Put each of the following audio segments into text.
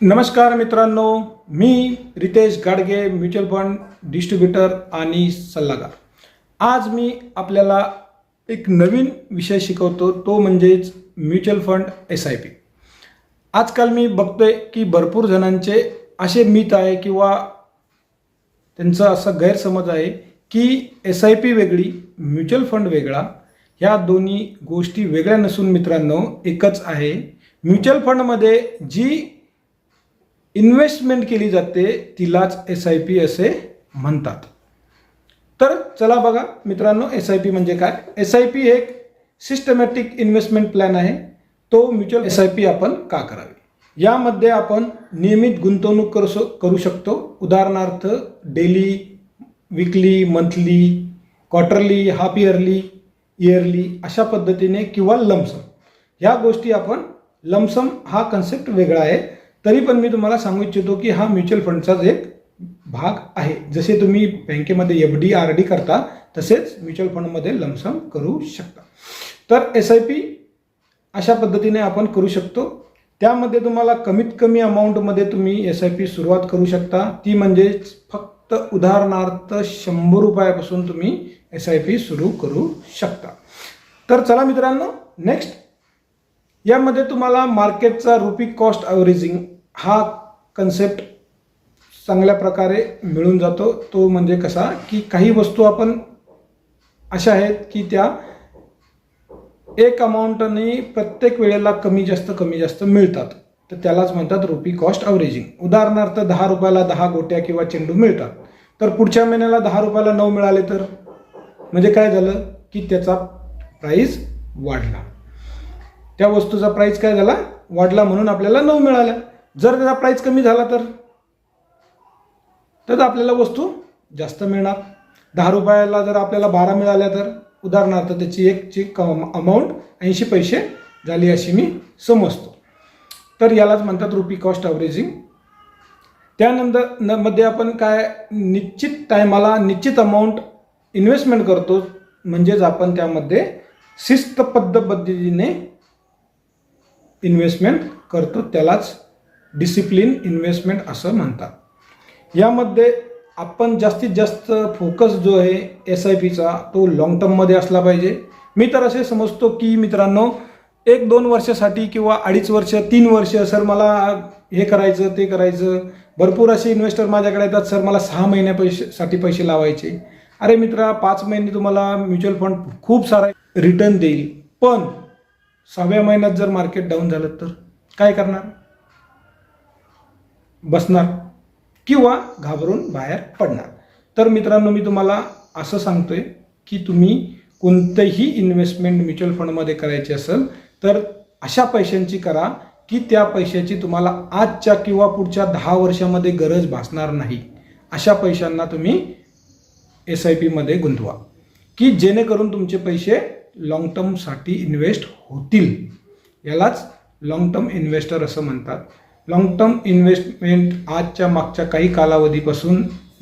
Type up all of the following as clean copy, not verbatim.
नमस्कार मित्रांनो, मी Ritesh Gadge, mutual fund distributor आणि सल्लागार. आज मी आपल्याला एक नवीन विषय शिकवतो, तो म्हणजेच म्युच्युअल फंड SIP. आजकाल मी बघतोय की भरपूर जणांचे असे मिथ आहे किंवा त्यांचा असा गैरसमज आहे की SIP वेगळी, म्युच्युअल फंड वेगळा. ह्या दोन्ही गोष्टी वेगळ्या नसून मित्रांनो एकच आहे. म्युच्युअल फंडमध्ये जी इन्व्हेस्टमेंट केली जाते तिलाच SIP असे म्हणतात. तर चला बघा मित्रांनो, SIP म्हणजे काय. SIP हे एक सिस्टमॅटिक इन्व्हेस्टमेंट प्लॅन आहे. तो म्युच्युअल SIP आपण का करावी, यामध्ये आपण नियमित गुंतवणूक करू शकतो. उदाहरणार्थ डेली, विकली, मंथली, क्वार्टरली, हाफ इयरली अशा पद्धतीने किंवा लमसम. ह्या गोष्टी आपण लमसम हा कन्सेप्ट वेगळा आहे. तरी पण मी तुम्हाला सांगू इच्छितो की हा म्युच्युअल फंडचाच एक भाग आहे. जसे तुम्ही बँकेमध्ये FD RD करता तसेच म्युच्युअल फंडमध्ये लमसम करू शकता. तर SIP अशा पद्धतीने आपण करू शकतो. त्यामध्ये तुम्हाला कमीत कमी अमाऊंटमध्ये तुम्ही SIP सुरुवात करू शकता. ती म्हणजेच फक्त उदाहरणार्थ 100 रुपयापासून तुम्ही SIP सुरू करू शकता. तर चला मित्रांनो, नेक्स्ट यामध्ये तुम्हाला मार्केटचा रुपी कॉस्ट ॲव्हरेजिंग हा कन्सेप्ट चांगल्या प्रकारे मिळून जातो. तो म्हणजे कसा की काही वस्तू आपण अशा आहेत की त्या एक अमाऊंटने प्रत्येक वेळेला कमी जास्त मिळतात, तर त्यालाच म्हणतात रुपी कॉस्ट ॲव्हरेजिंग. उदाहरणार्थ 10 रुपयाला 10 गोट्या किंवा चेंडू मिळतात, तर पुढच्या महिन्याला 10 रुपयाला 9 मिळाले तर म्हणजे काय झालं की त्याचा प्राईस वाढला. त्या वस्तूचा प्राईस काय झाला, वाढला, म्हणून आपल्याला 9 मिळाल्या. जर त्याचा प्राईस कमी झाला तर आपल्याला वस्तू जास्त मिळणार. 10 रुपयाला जर आपल्याला 12 मिळाल्या तर उदाहरणार्थ त्याची एकची अमाऊंट 80 पैसे झाली अशी मी समजतो. तर यालाच म्हणतात रुपी कॉस्ट ॲव्हरेजिंग. त्यानंतर मध्ये आपण काय निश्चित टायमाला निश्चित अमाऊंट इन्व्हेस्टमेंट करतो, म्हणजेच आपण त्यामध्ये शिस्तबद्ध पद्धतीने इन्व्हेस्टमेंट करतो, त्यालाच डिसिप्लिन इन्व्हेस्टमेंट असं म्हणतात. यामध्ये आपण जास्तीत जास्त फोकस जो आहे SIPचा तो लॉंग टर्ममध्ये असला पाहिजे. मी तर असे समजतो की मित्रांनो, 1-2 वर्षासाठी किंवा 2.5 वर्ष 3 वर्ष सर मला हे करायचं ते करायचं. भरपूर असे इन्व्हेस्टर माझ्याकडे येतात, सर मला 6 महिन्यासाठी पैसे लावायचे. अरे मित्रा, 5 महिने तुम्हाला म्युच्युअल फंड खूप सारा रिटर्न देईल, पण 6व्या महिन्यात जर मार्केट डाऊन झालं तर काय करणार, बसणार किंवा घाबरून बाहेर पडणार. तर मित्रांनो, मी तुम्हाला असं सांगतोय की तुम्ही कोणतंही इन्व्हेस्टमेंट म्युच्युअल फंडमध्ये करायची असेल तर अशा पैशांची करा की त्या पैशाची तुम्हाला आजच्या किंवा पुढच्या 10 वर्षामध्ये गरज भासणार नाही. अशा पैशांना तुम्ही SIPमध्ये गुंतवा की जेणेकरून तुमचे पैसे लॉंग टर्मसाठी इन्व्हेस्ट होतील. यालाच लॉंग टर्म इन्व्हेस्टर असं म्हणतात. लॉंग टर्म इन्व्हेस्टमेंट आजच्या मागच्या काही कालावधीपासून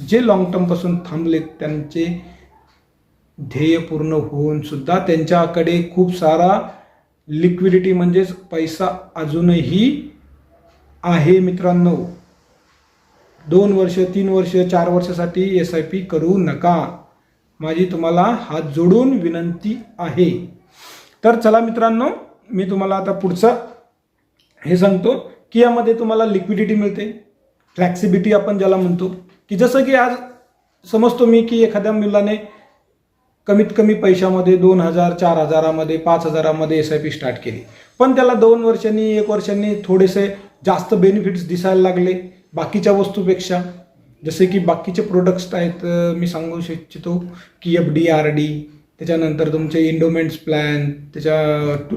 जे लॉंग टर्मपासून थांबलेत त्यांचे ध्येय पूर्ण होऊन सुद्धा त्यांच्याकडे खूप सारा लिक्विडिटी म्हणजेच पैसा अजूनही आहे. मित्रांनो, 2 वर्ष 3 वर्ष 4 वर्षासाठी SIP करू नका, माझी तुम्हाला हात जोडून विनंती आहे. तर चला मित्रांनो, मी तुम्हाला आता पुढचं हे सांगतो की यामध्ये तुम्हाला लिक्विडिटी मिळते, फ्लेक्सिबिलिटी आपण ज्याला म्हणतो, की जसं की आज समजतो मी की एखाद्या मुलाने कमीत कमी पैशामध्ये 2,000 4,000मध्ये 5,000मध्ये SIP स्टार्ट केली, पण त्याला 2 वर्षांनी 1 वर्षांनी थोडेसे जास्त बेनिफिट्स दिसायला लागले बाकीच्या वस्तूपेक्षा. जसे की बाकीचे प्रोडक्ट्स आहेत, मी सांगू इच्छितो की FD RD, त्याच्यानंतर तुमचे इंडोमेंट्स प्लॅन, त्याच्या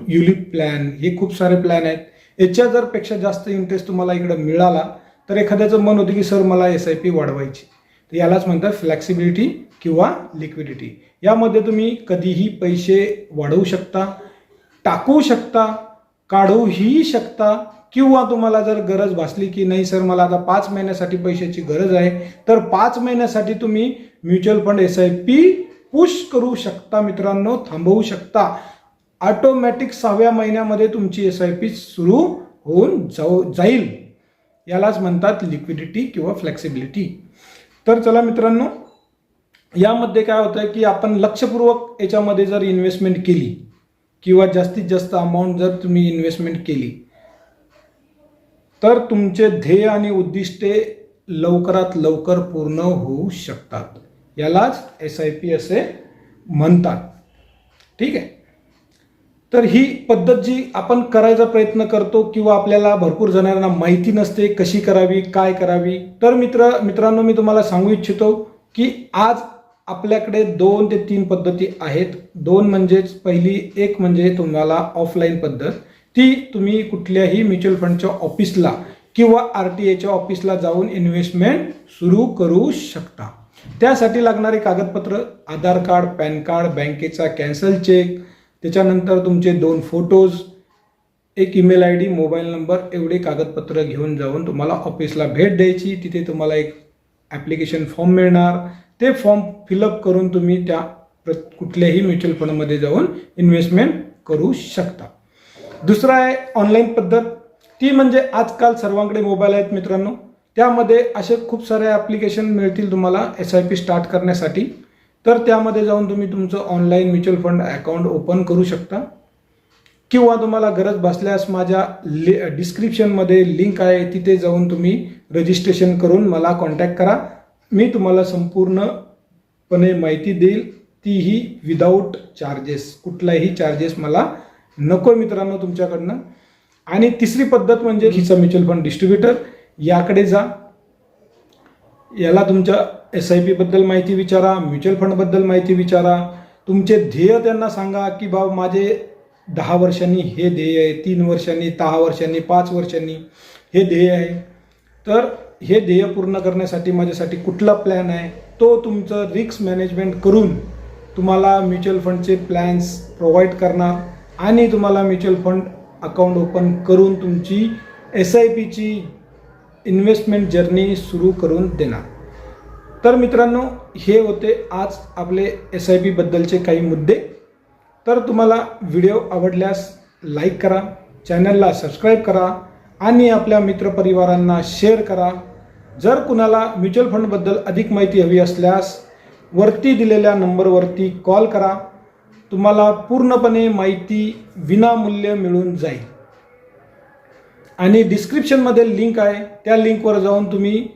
युलिप प्लॅन, हे खूप सारे प्लॅन आहेत. याच्या जर पेक्षा जास्त इंटरेस्ट तुम्हाला इकडं मिळाला तर एखाद्याचं मन होतं की सर मला SIP वाढवायची, तर यालाच म्हणतात फ्लेक्सिबिलिटी किंवा लिक्विडिटी. यामध्ये तुम्ही कधीही पैसे वाढवू शकता, टाकू शकता, काढूही शकता, किंवा तुम्हाला जर गरज भासली की नाही सर मला आता 5 महिन्यासाठी पैशाची गरज आहे, तर 5 महिन्यासाठी तुम्ही म्युच्युअल फंड SIP पुश करू शकता. मित्रांनो, थांबवू शकता. ऑटोमॅटिक 6व्या महिन्यामध्ये तुमची SIP सुरू होऊन जाईल. यालाच म्हणतात लिक्विडिटी किंवा फ्लेक्सिबिलिटी. तर चला मित्रांनो, यामध्ये काय होतं की आपण लक्षपूर्वक याच्यामध्ये जर इन्व्हेस्टमेंट केली किंवा जास्तीत जास्त अमाऊंट जर तुम्ही इन्व्हेस्टमेंट केली तर तुमचे ध्येय आणि उद्दिष्टे लवकरात लवकर पूर्ण होऊ शकतात. यालाच SIP असे म्हणतात. ठीक आहे. तर ही पद्धत जी आपण करायचा प्रयत्न करतो किंवा आपल्याला भरपूर जणांना माहिती नसते कशी करावी, काय करावी, तर मित्रांनो मी तुम्हाला सांगू इच्छितो की आज आपल्याकडे 2 ते 3 पद्धती आहेत. 2 म्हणजेच पहिली एक म्हणजे तुम्हाला ऑफलाईन पद्धत, ती तुम्ही कुठल्याही म्युच्युअल फंडच्या ऑफिसला किंवा RTIच्या ऑफिसला जाऊन इन्व्हेस्टमेंट सुरू करू शकता. त्यासाठी लागणारे कागदपत्र आधार कार्ड, पॅन कार्ड, बँकेचा कॅन्सल चेक, त्याच्यानंतर तुमचे 2 फोटोज, एक ईमेल ID, मोबाईल नंबर, एवढे कागदपत्र घेऊन जाऊन तुम्हाला ऑफिसला भेट द्यायची. तिथे तुम्हाला एक ॲप्लिकेशन फॉर्म मिळणार. ते फॉर्म फिलअप करून तुम्ही त्या कुठल्याही म्युच्युअल फंडमध्ये जाऊन इन्व्हेस्टमेंट करू शकता. दुसरा आहे ऑनलाईन पद्धत. ती म्हणजे आजकाल सर्वांकडे मोबाईल आहेत मित्रांनो. त्यामध्ये असे खूप सारे ॲप्लिकेशन मिळतील तुम्हाला SIP स्टार्ट करण्यासाठी. तर त्यामध्ये जाऊन तुम्ही तुमचं online mutual fund account open करू शकता किंवा तुम्हाला गरज भासल्यास माझ्या डिस्क्रिप्शनमध्ये लिंक आहे, तिथे जाऊन तुम्ही रजिस्ट्रेशन करून मला कॉन्टॅक्ट करा. मी तुम्हाला संपूर्णपणे माहिती देईल, तीही विदाऊट चार्जेस. कुठलाही चार्जेस मला नको मित्रांनो तुमच्याकडनं. आणि तिसरी पद्धत म्हणजे हिचा म्युच्युअल फंड डिस्ट्रीब्युटर. याकडे जा, याला तुमच्या SIP बद्दल माहिती विचारा, म्युच्युअल फंडबद्दल माहिती विचारा, तुमचे ध्येय त्यांना सांगा की बाबा माझे 10 वर्षांनी हे ध्येय आहे, 3 वर्षांनी, 10 वर्षांनी, 5 वर्षांनी हे ध्येय आहे. तर हे ध्येय पूर्ण करण्यासाठी माझ्यासाठी कुठला प्लॅन आहे, तो तुमचं रिस्क मॅनेजमेंट करून तुम्हाला म्युच्युअल फंडचे प्लॅन्स प्रोव्हाइड करणार आणि तुम्हाला म्युच्युअल फंड अकाउंट ओपन करून तुमची SIPची इन्व्हेस्टमेंट जर्नी सुरू करून देणार. तर मित्रांनो, हे होते आज आपले SIP बद्दलचे काही मुद्दे. तर तुम्हाला व्हिडिओ आवडल्यास लाईक करा, चॅनलला सबस्क्राईब करा आणि आपल्या मित्रपरिवारांना शेअर करा. जर कुणाला म्युच्युअल फंडबद्दल अधिक माहिती हवी असल्यास वरती दिलेल्या नंबरवरती कॉल करा. तुम्हाला पूर्णपणे माहिती विनामूल्य मिळून जाईल. आणि डिस्क्रिप्शनमध्ये लिंक आहे, त्या लिंकवर जाऊन तुम्ही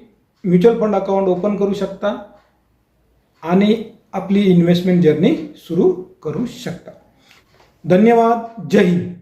म्युच्युअल फंड अकाउंट ओपन करू शकता आणि आपली इन्व्हेस्टमेंट जर्नी सुरू करू शकता. धन्यवाद. जय हिंद.